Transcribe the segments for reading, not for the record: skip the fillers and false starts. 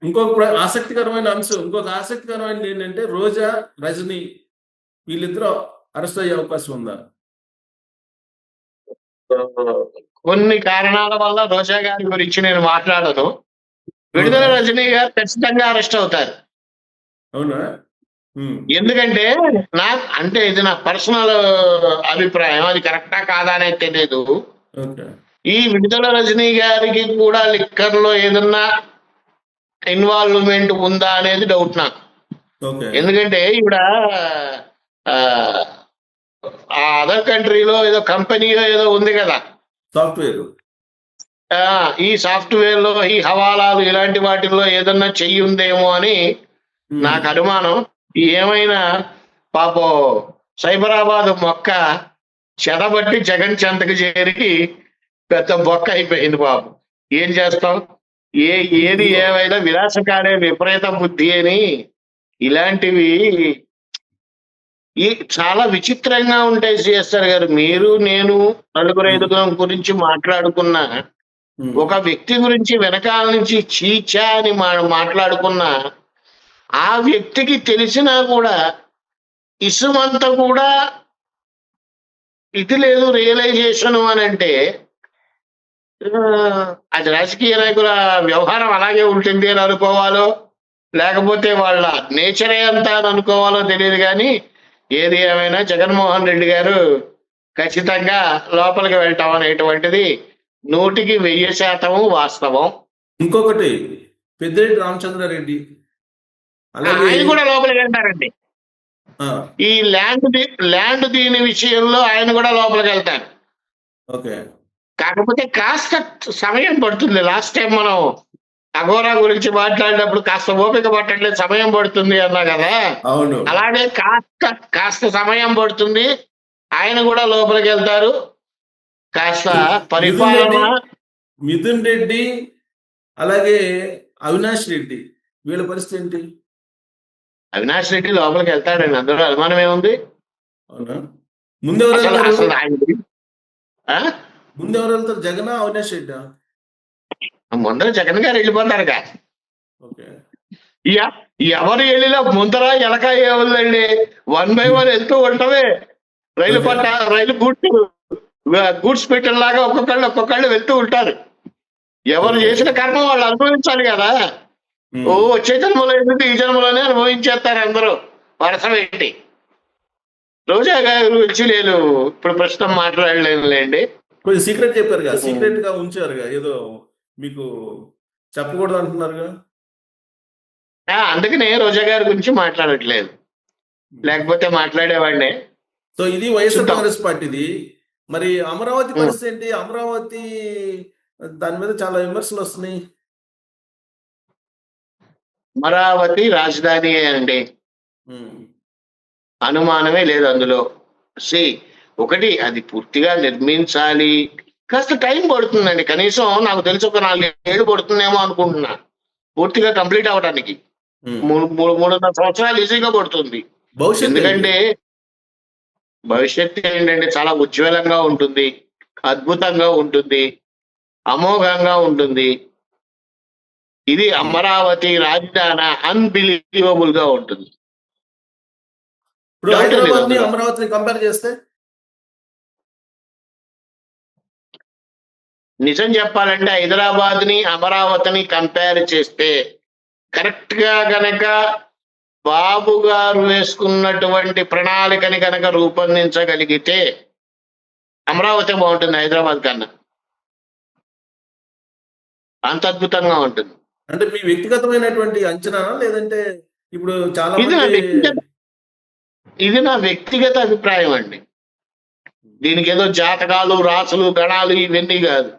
ఇంకొక ఆసక్తికరమైనది ఏంటంటే రోజా, రజనీ వీళ్ళిద్దరూ అరెస్ట్ అయ్యే అవకాశం ఉందా? కొన్ని కారణాల వల్ల రోజా గారి గురించి నేను మాట్లాడను. విడుదల రజనీ గారు ఖచ్చితంగా అరెస్ట్ అవుతారు. అవునా? ఎందుకంటే అంటే ఇది నా పర్సనల్ అభిప్రాయం, అది కరెక్టా కాదా అనేది తెలియదు. ఈ విడుదల రజనీ గారికి కూడా లిక్కర్ లో ఏదన్నా ఇన్వాల్వ్మెంట్ ఉందా అనేది డౌట్ నాకు. ఎందుకంటే ఈవిడ ఆ అదర్ కంట్రీలో ఏదో కంపెనీ ఏదో ఉంది కదా సాఫ్ట్వేర్, ఈ సాఫ్ట్వేర్ లో ఈ హవాలాలు ఇలాంటి వాటిల్లో ఏదన్నా చెయ్యి ఉందేమో అని నాకు అనుమానం. ఏమైనా పాపం సైబరాబాద్ మొక్క చెదబట్టి జగన్ చెంతకు చేరి పెద్ద బొక్క అయిపోయింది పాపం. ఏం చేస్తాం? ఏది ఏమైనా విలాసకాడే విపరీత బుద్ధి అని ఇలాంటివి చాలా విచిత్రంగా ఉంటాయి. సిఎస్ఆర్ గారు, మీరు నేను నలుగురు ఐదుగురం గురించి మాట్లాడుకున్న ఒక వ్యక్తి గురించి వెనకాల నుంచి చీచా అని మాట్లాడుకున్న ఆ వ్యక్తికి తెలిసినా కూడా ఇసుమంతా కూడా ఇది లేదు రియలైజేషన్ అని అంటే అది రాజకీయ నాయకుల వ్యవహారం అలాగే ఉంటుంది అని అనుకోవాలో, లేకపోతే వాళ్ళ నేచరే అంతా అని అనుకోవాలో తెలియదు. కానీ ఏది ఏమైనా జగన్మోహన్ రెడ్డి గారు ఖచ్చితంగా లోపలికి వెళ్తాం అనేటువంటిది 100% వాస్తవం. ఇంకొకటి పెద్దిరెడ్డి రామచంద్రారెడ్డి ఆయన కూడా లోపలికి వెళ్తారండి. ఈ ల్యాండ్ దీని విషయంలో ఆయన కూడా లోపలికి వెళ్తారు. కాకపోతే కాస్త సమయం పడుతుంది. లాస్ట్ టైం మనం అఘోరా గురించి మాట్లాడినప్పుడు కాస్త ఓపిక పట్టట్లేదు, సమయం పడుతుంది అన్నా కదా. అలాగే కాస్త సమయం పడుతుంది. ఆయన కూడా లోపలికి వెళ్తారు. కాస్త పరిపాలన. మిథున్ రెడ్డి అలాగే అవినాష్ రెడ్డి వీళ్ళ పరిస్థితి ఏంటి? అవినాష్ రెడ్డి లోపలికి వెళ్తాడండి, అందులో అనుమానం ఏముంది? ముందు ఎవరు వెళ్తారు? జగన్, అవినాష్ రెడ్డి? ముందర జగన్ గారు వెళ్ళిపోతారుగా. ఎవరు వెళ్ళినా ముందర ఎలక ఏముందండి, 1 by 1 వెళ్తూ ఉంటమే. రైలు గూడ్స్ పెట్టిన లాగా ఒక్కొక్కళ్ళు వెళ్తూ ఉంటారు. ఎవరు చేసిన కర్మ వాళ్ళు అనుభవించాలి కదా. వచ్చే జన్మలో ఎందుకు, ఈ జన్మలోనే అనుభవించేస్తారు అందరూ వరస పెట్టి. రోజా గారి గురించి నేను ఇప్పుడు ప్రస్తుతం మాట్లాడలేనులేండి. కొంచెం సీక్రెట్ చెప్పారుగా, సీక్రెట్ గా ఉంచారుగా, ఏదో మీకు చెప్పకూడదు అంటున్నారుగా. అందుకనే రోజా గారి గురించి మాట్లాడట్లేదు, లేకపోతే మాట్లాడేవాడిని. సో ఇది వైఎస్ఆర్ కాంగ్రెస్ పార్టీది. మరి అమరావతి పరిస్థితి ఏంటి? అమరావతి దాని మీద చాలా విమర్శలు వస్తున్నాయి. అమరావతి రాజధాని అండి, అనుమానమే లేదు అందులో. ఒకటి, అది పూర్తిగా నిర్మించాలి, కాస్త టైం పడుతుందండి. కనీసం నాకు తెలిసి ఒక 4 ఏళ్ళు పడుతుందేమో అనుకుంటున్నా పూర్తిగా కంప్లీట్ అవడానికి. 3.5 సంవత్సరాలు ఈజీగా పడుతుంది. ఎందుకంటే భవిష్యత్తు ఏంటంటే చాలా ఉజ్వలంగా ఉంటుంది, అద్భుతంగా ఉంటుంది, అమోఘంగా ఉంటుంది. ఇది అమరావతి రాజధాని అన్బిలీవబుల్ గా ఉంటుంది. అమరావతిని కంపేర్ చేస్తే నిజం చెప్పాలంటే హైదరాబాద్ ని అమరావతిని కంపేర్ చేస్తే కరెక్ట్ గా గనక బాబు గారు వేసుకున్నటువంటి ప్రణాళికని కనుక రూపొందించగలిగితే అమరావతి బాగుంటుంది హైదరాబాద్ కన్నా. అంత అద్భుతంగా ఉంటుంది. అంటే మీ వ్యక్తిగతమైనటువంటి అంచనా, లేదంటే ఇప్పుడు చాలా ఇది నా వ్యక్తిగత అభిప్రాయం అండి. దీనికి ఏదో జాతకాలు, రాసులు, గణాలు ఇవన్నీ కాదు.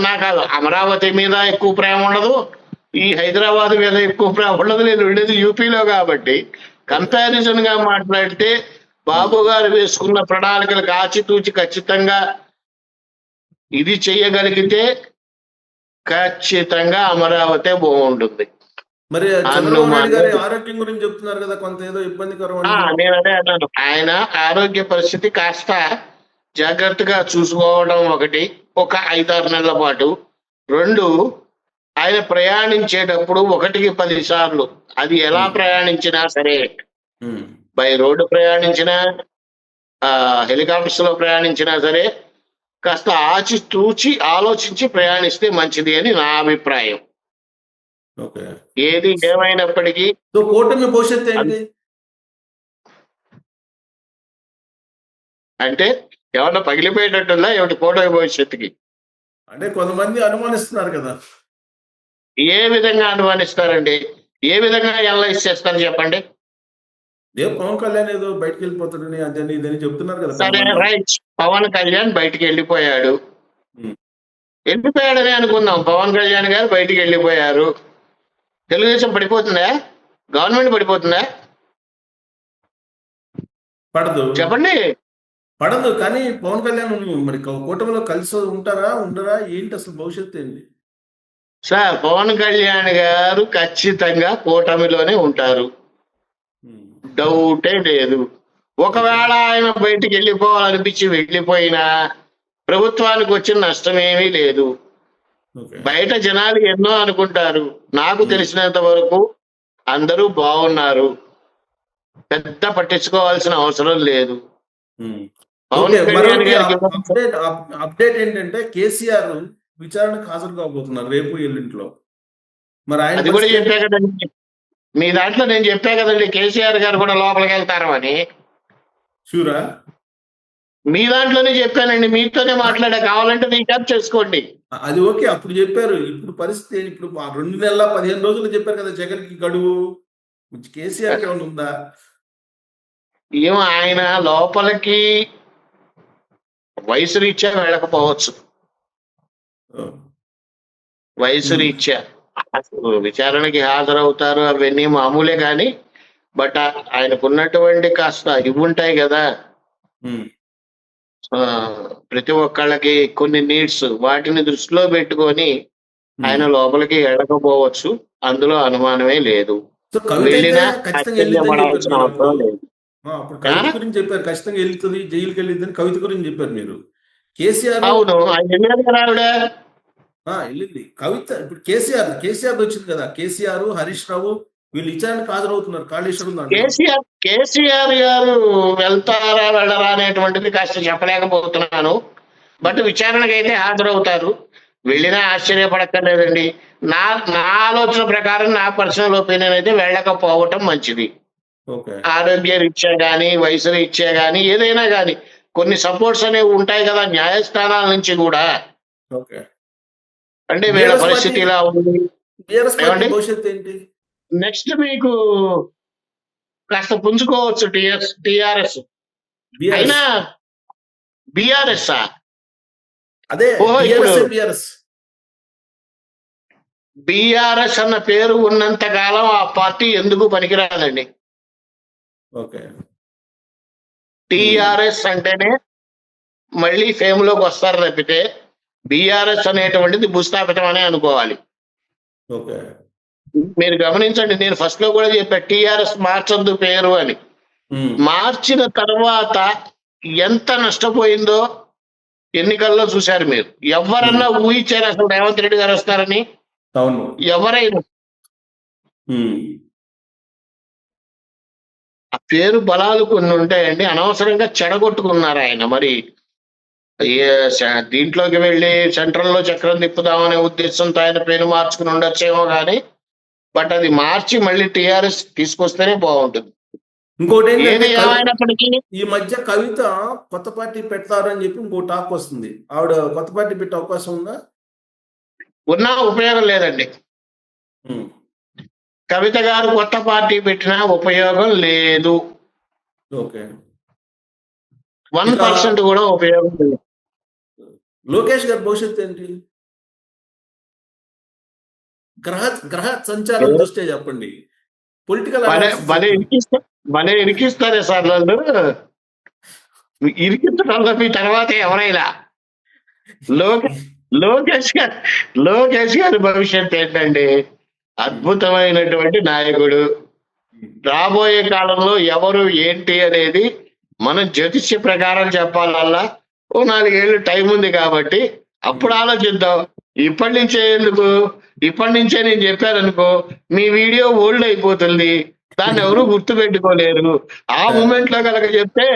నాకు అమరావతి మీద ఎక్కువ ప్రేమ ఉండదు, ఈ హైదరాబాద్ మీద ఎక్కువ ప్రేమ ఉండదు. నేను ఉండేది యూపీలో కాబట్టి కంపారిజన్ గా మాట్లాడితే బాబు గారు వేసుకున్న ప్రణాళికలకు ఆచితూచి ఖచ్చితంగా ఇది చెయ్యగలిగితే ఖచ్చితంగా అమరావతి బాగుంటుంది. మరి ఆరోగ్యం గురించి చెప్తున్నారు కదా, కొంత ఏదో ఇబ్బందికరం. నేను అదే అన్నాను, ఆయన ఆరోగ్య పరిస్థితి కాస్త జాగ్రత్తగా చూసుకోవడం ఒకటి, ఒక 5-6 నెలల పాటు. 2, ఆయన ప్రయాణించేటప్పుడు 1కి 10 సార్లు అది ఎలా ప్రయాణించినా సరే, ఉమ్, బై రోడ్డు ప్రయాణించినా, హెలికాప్టర్స్ లో ప్రయాణించినా సరే, కాస్త ఆచితూచి ఆలోచించి ప్రయాణిస్తే మంచిది అని నా అభిప్రాయం. ఓకే. ఏది ఏమైనప్పటికీ సో కూటమి భవిష్యత్తు ఏంటి? అంటే ఏమన్నా పగిలిపోయేటట్టుందా ఏమిటి కూటమి భవిష్యత్తుకి? అంటే కొంతమంది అనుమానిస్తున్నారు కదా. ఏ విధంగా అనుమానిస్తారండి? ఏ విధంగా అనలైజ్ చేస్తారు చెప్పండి? పవన్ కళ్యాణ్ ఏదో బయటకు వెళ్ళిపోతాడని అదని ఇదని చెప్తున్నారు కదా సరే, కొంతమంది. రైట్. పవన్ కళ్యాణ్ బయటికి వెళ్ళిపోయాడు. ఉమ్, వెళ్ళిపోయాడని అనుకుందాం. పవన్ కళ్యాణ్ గారు బయటికి వెళ్ళిపోయారు. తెలుగుదేశం పడిపోతుందా? గవర్నమెంట్ పడిపోతుందా? పడదు చెప్పండి. పడదు కానీ పవన్ కళ్యాణ్ మరి కూటమిలో కలిసి ఉంటారా ఉండరా ఏంటి అసలు భవిష్యత్తు ఏంటి? సార్, పవన్ కళ్యాణ్ గారు ఖచ్చితంగా కూటమిలోనే ఉంటారు, ఉమ్, డౌటే లేదు. ఒకవేళ ఆయన బయటికి వెళ్ళిపోవాలనిపించి వెళ్ళిపోయినా ప్రభుత్వానికి వచ్చిన నష్టమేమీ లేదు. ఓకే. బయట జనాలు ఎన్నో అనుకుంటారు. నాకు తెలిసినంత వరకు అందరూ బాగున్నారు, పెద్ద పట్టించుకోవాల్సిన అవసరం లేదు. ఉమ్. పవన్ ఓకే, కళ్యాణ్ మరొకటి గారికి అప్డేట్ ఏంటంటే కేసీఆర్ విచారణకు హాజరు కాబోతున్నారు రేపు ఎల్లుంట్లో. మరి ఆయన అది కూడా పరిస్థితి చెప్పా కదండి. మీ దాంట్లో నేను చెప్పా కదండి, కేసీఆర్ గారు కూడా లోపలికి వెళ్తారు అని. షూరా? మీ దాంట్లోనే చెప్పానండి, మీతోనే మాట్లాడా. కావాలంటే రీక్యాప్ చేసుకోండి. అది ఓకే, అప్పుడు చెప్పారు. ఇప్పుడు పరిస్థితి ఏంటి? ఇప్పుడు 2 నెలల 15 రోజులు చెప్పారు కదా జగన్ కి గడువు. కేసీఆర్ కి ఏమైనా ఉందా? ఏమో ఆయన లోపలికి వయసు రీత్యా వెళ్ళకపోవచ్చు. వయసు రీత్యా అసలు విచారణకి హాజరవుతారు అవన్నీ మామూలే కానీ, బట్ ఆయనకున్నటువంటి కాస్త ఇవి ఉంటాయి కదా, ఉమ్, ఆ, ప్రతి ఒక్కళ్ళకి కొన్ని నీడ్స్, వాటిని దృష్టిలో పెట్టుకొని ఆయన లోపలికి వెళ్ళకపోవచ్చు. అందులో అనుమానమే లేదు. సో కవిత అయితే వెళ్ళినా ఖచ్చితంగా వెళ్ళిద్దని చెప్పారు ఆశ్చర్యపడాల్సిన మీరు అవసరం అప్పుడు. లేదు. అప్పుడు కవిత గురించి చెప్పారు, ఖచ్చితంగా వెళ్తుంది జైలుకి వెళ్ళిద్దని కవిత గురించి చెప్పారు మీరు. కేసీఆర్ అవును, ఆయన వెళ్ళారు కదా ఆవిడ. వెళ్ళింది కవిత. ఇప్పుడు కేసీఆర్ వచ్చింది కదా, కేసీఆర్ హరీష్ రావు వీళ్ళు విచారణకు హాజరవుతున్నారు కాళేశ్వరం దాంట్లో. కేసీఆర్ గారు వెళ్తారా వెళ్ళరా అనేటువంటిది కాస్త చెప్పలేకపోతున్నాను. బట్ విచారణకు అయితే హాజరవుతారు. వెళ్ళినా ఆశ్చర్యపడక్కర్లేదండి. నా నా ఆలోచన ప్రకారం, నా పర్సనల్ ఒపీనియన్ అయితే వెళ్ళకపోవటం మంచిది. ఓకే. ఆరోగ్య రీత్యా కానీ, వయసు రీత్యా కానీ, ఏదైనా కానీ కొన్ని సపోర్ట్స్ అనేవి ఉంటాయి కదా న్యాయస్థానాల నుంచి కూడా. ఓకే. అంటే వీళ్ళ పరిస్థితి ఇలా ఉంది. బీఆర్ఎస్ పార్టీ ఏమండి? భవిష్యత్తు ఏంటి? నెక్స్ట్ మీకు కాస్త పుంజుకోవచ్చు టిఆర్ఎస్. అయినా బిఆర్ఎస్ అదే ఇప్పుడు బీఆర్ఎస్ బిఆర్ఎస్ అన్న పేరు ఉన్నంత కాలం ఆ పార్టీ ఎందుకు పనికిరాదండి. ఓకే. టిఆర్ఎస్ అంటేనే మళ్ళీ ఫేమ్ లోకి వస్తారు తప్పితే బిఆర్ఎస్ అనేటువంటిది భూస్థాపితం అనే అనుకోవాలి. ఓకే. మీరు గమనించండి, నేను ఫస్ట్ లో కూడా చెప్పా టిఆర్ఎస్ మార్చొద్దు పేరు అని. మార్చిన తర్వాత ఎంత నష్టపోయిందో ఎన్నికల్లో చూశారు మీరు. ఎవరన్నా ఊహించారు అసలు రేవంత్ రెడ్డి గారు వస్తారని? అవును. ఎవరైనా ఆ పేరు బలాలు కొన్ని ఉంటాయండి, అనవసరంగా చెడగొట్టుకున్నారు ఆయన. మరి దీంట్లోకి వెళ్ళి సెంట్రల్లో చక్రం తిప్పుదామనే ఉద్దేశంతో ఆయన పేరు మార్చుకుని ఉండొచ్చేమో కానీ, బట్ అది మార్చి మళ్ళీ టిఆర్ఎస్ తీసుకొస్తేనే బాగుంటుంది. ఇంకోటి ఏది ఏమైనప్పటికీ ఈ మధ్య కవిత కొత్త పార్టీ పెడతారు అని చెప్పి ఇంకో టాక్ వస్తుంది. ఆవిడ కొత్త పార్టీ పెట్టే అవకాశం ఉందా? ఉన్నా ఉపయోగం లేదండి. కవిత గారు కొత్త పార్టీ పెట్టినా ఉపయోగం లేదు. ఓకే. 1% కూడా ఉపయోగం లేదు. లోకేష్ గారి భవిష్యత్తు ఏంటి? గ్రహ సంచారం దృష్ట్యా చెప్పండి. పొలిటికల్ భలే ఇరికిస్తారే సార్ నన్ను. ఇరికించడంలో మీ తర్వాత ఎవరైనా లోకేష్ గారి భవిష్యత్ ఏంటండి? అద్భుతమైనటువంటి నాయకుడు. రాబోయే కాలంలో ఎవరు ఏంటి అనేది మనం జ్యోతిష్య ప్రకారం చెప్పాలల్లా ఓ 4 ఏళ్ళు టైం ఉంది కాబట్టి అప్పుడు ఆలోచిద్దాం. ఇప్పటి నుంచే ఎందుకు? ఇప్పటి నుంచే నేను చెప్పాననుకో మీ వీడియో ఓల్డ్ అయిపోతుంది, దాన్ని ఎవరు గుర్తు పెట్టుకోలేరు. ఆ మూమెంట్ లో కనుక చెప్తే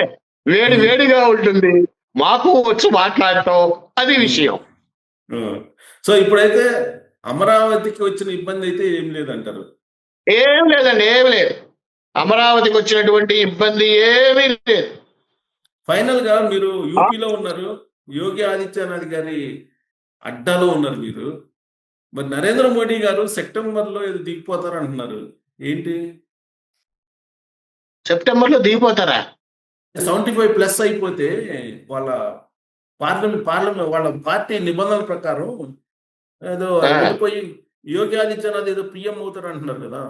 వేడి వేడిగా ఉంటుంది, మాకు వచ్చి మాట్లాడటం అది విషయం. సో ఇప్పుడైతే అమరావతికి వచ్చిన ఇబ్బంది అయితే ఏం లేదంటారు? ఏం లేదండి, ఏం లేదు. అమరావతికి వచ్చినటువంటి ఇబ్బంది ఏమీ లేదు. ఫైనల్ గా మీరు యూపీలో ఉన్నారు, యోగి ఆదిత్యనాథ్ గారి అడ్డాలో ఉన్నారు మీరు. మరి నరేంద్ర మోడీ గారు సెప్టెంబర్ లో ఏదో దిగిపోతారు అంటున్నారు, ఏంటి? సెప్టెంబర్ లో దిగిపోతారా? 75+ అయిపోతే వాళ్ళ పార్లమెంట్ వాళ్ళ పార్టీ నిబంధనల ప్రకారం ఏదో వెళ్ళిపోయి యోగి ఆదిత్యనాథ్ ఏదో పిఎం అవుతారు అంటున్నారు కదా.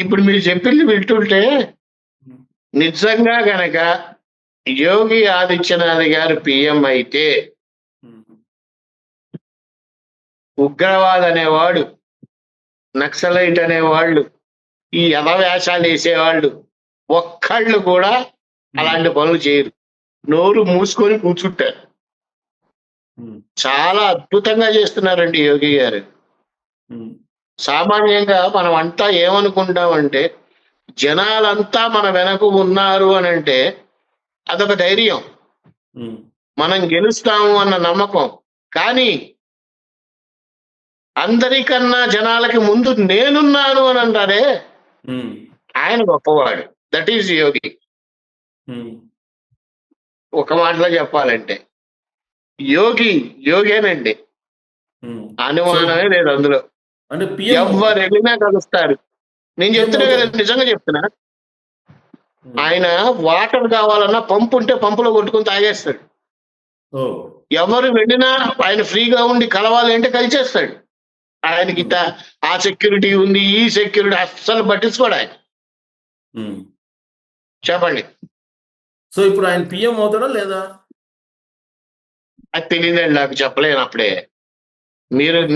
ఇప్పుడు మీరు చెప్పింది వింటుంటే నిజంగా గనక యోగి ఆదిత్యనాథ్ గారు పిఎం అయితే ఉగ్రవాద్ అనేవాడు, నక్సలైట్ అనేవాళ్ళు, ఈ యథవేషాలు వేసేవాళ్ళు ఒక్కళ్ళు కూడా అలాంటి పనులు చేయరు. నోరు మూసుకొని కూర్చుంటారు. చాలా అద్భుతంగా చేస్తున్నారండి యోగి గారు. సామాన్యంగా మనం అంతా ఏమనుకుంటామంటే జనాలంతా మన వెనక ఉన్నారు అని అంటే అదొక ధైర్యం, మనం గెలుస్తాము అన్న నమ్మకం. కానీ అందరికన్నా జనాలకి ముందు నేనున్నాను అని అంటారే, ఆయన గొప్పవాడు. దట్ ఈజ్ యోగి. ఒక మాటలో చెప్పాలంటే యోగేనండి, అనుమానమే లేదు అందులో. అంటే ఎవరు వెళ్ళినా కలుస్తారు. నేను చెప్తున్నా కదా, నిజంగా చెప్తున్నా. ఆయన వాటర్ కావాలన్నా పంపు ఉంటే పంపులో కొట్టుకుని తాగేస్తాడు. ఎవరు వెళ్ళినా ఆయన ఫ్రీగా ఉండి కలవాలి అంటే కలిసేస్తాడు. ఆయనకి ఆ సెక్యూరిటీ ఉంది, ఈ సెక్యూరిటీ అస్సలు పట్టించుకోడు ఆయన. చెప్పండి. సో ఇప్పుడు ఆయన పిఎం అవుతాడా లేదా అది తెలియదండి, నాకు చెప్పలేను అప్పుడే.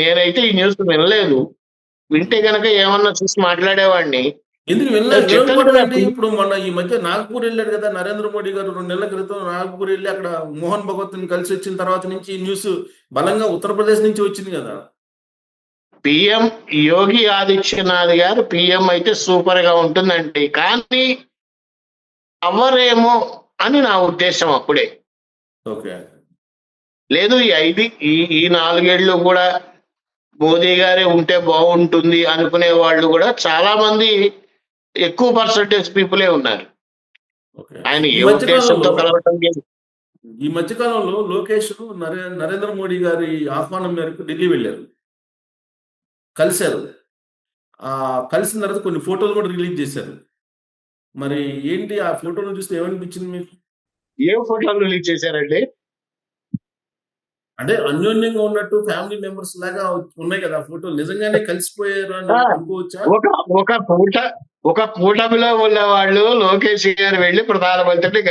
నేనైతే ఈ న్యూస్ వినలేదు. వింటే గనక ఏమన్నా చూసి మాట్లాడేవాడిని. ఎందుకు వెళ్ళలేదు? ఇప్పుడు మొన్న ఈ మధ్య నాగపూర్ వెళ్ళాడు కదా నరేంద్ర మోడీ గారు, 2 నెలల క్రితం నాగపూర్ వెళ్ళి అక్కడ మోహన్ భగవత్ కలిసి వచ్చిన తర్వాత నుంచి ఈ న్యూస్ బలంగా ఉత్తరప్రదేశ్ నుంచి వచ్చింది కదా. పిఎం యోగి ఆదిత్యనాథ్ గారు పిఎం అయితే సూపర్ గా ఉంటుందండి, కానీ అవరేమో అని నా ఉద్దేశం అప్పుడే. ఓకే, లేదు ఈ 4 ఏళ్ళు కూడా మోదీ గారే ఉంటే బాగుంటుంది అనుకునే వాళ్ళు కూడా చాలా మంది, ఎక్కువ పర్సంటేజ్ పీపులే ఉన్నారు. ఆయన ఏ ఉద్దేశంతో కలవటం లేదు. ఈ మధ్యకాలంలో లోకేష్ నరేంద్ర మోడీ గారి ఆహ్వానం మేరకు ఢిల్లీ వెళ్ళారు, కలిశారు. కలిసిన తర్వాత కొన్ని ఫోటోలు కూడా రిలీజ్ చేశారు. మరి ఏంటి ఆ ఫోటోలు చూస్తే ఏమనిపించింది మీకు? ఏ ఫోటోలు రిలీజ్ చేశారండి? అంటే అన్యోన్యంగా ఉన్నట్టు ఫ్యామిలీ మెంబర్స్ లాగా ఉన్నాయి కదా ఫోటోలు, నిజంగానే కలిసిపోయారు అని అనుకోవచ్చా? ఒక కూటమిలో ఉన్న వాళ్ళు లోకేష్ గారు వెళ్ళి ప్రధానమంత్రిని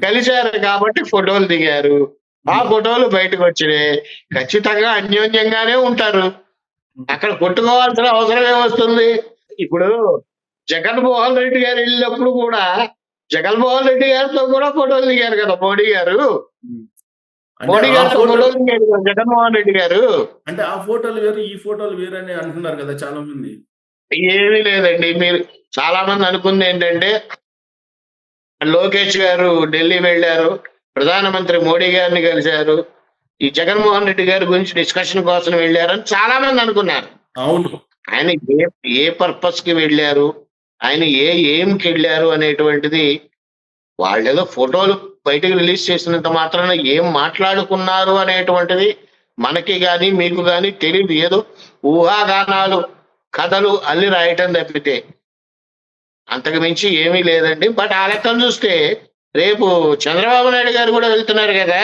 కలిశారు కాబట్టి ఫోటోలు దిగారు. ఆ ఫోటోలు బయటకు వచ్చినాయి. ఖచ్చితంగా అన్యోన్యంగానే ఉంటారు. అక్కడ కొట్టుకోవాల్సిన అవసరం ఏమొస్తుంది? ఇప్పుడు జగన్మోహన్ రెడ్డి గారు వెళ్ళినప్పుడు కూడా జగన్మోహన్ రెడ్డి గారితో కూడా ఫోటోలు దిగారు కదా మోడీ గారు. జగన్మోహన్ రెడ్డి గారు. అంటే ఆ ఫోటోలు వేరు, ఈ ఫోటోలు వేరు అని అంటున్నారు కదా చాలా మంది. ఏమీ లేదండి, మీరు చాలా మంది అనుకుంది ఏంటంటే లోకేష్ గారు ఢిల్లీ వెళ్ళారు, ప్రధానమంత్రి మోడీ గారిని కలిశారు, ఈ జగన్మోహన్ రెడ్డి గారి గురించి డిస్కషన్ కోసం వెళ్ళారని చాలా మంది అనుకున్నారు. అవును, ఆయన ఏ పర్పస్ కి వెళ్ళారు, ఆయన ఏం కి వెళ్ళారు అనేటువంటిది వాళ్ళేదో ఫోటోలు బయటకు రిలీజ్ చేసినంత మాత్రాన ఏం మాట్లాడుకున్నారు అనేటువంటిది మనకి గాని మీకు గాని తెలియదు. ఏదో ఊహాగానాలు, కథలు అల్లి రాయటం తప్పితే అంతకు మించి ఏమీ లేదండి. బట్ ఆ లెక్కను చూస్తే రేపు చంద్రబాబు నాయుడు గారు కూడా వెళ్తున్నారు కదా.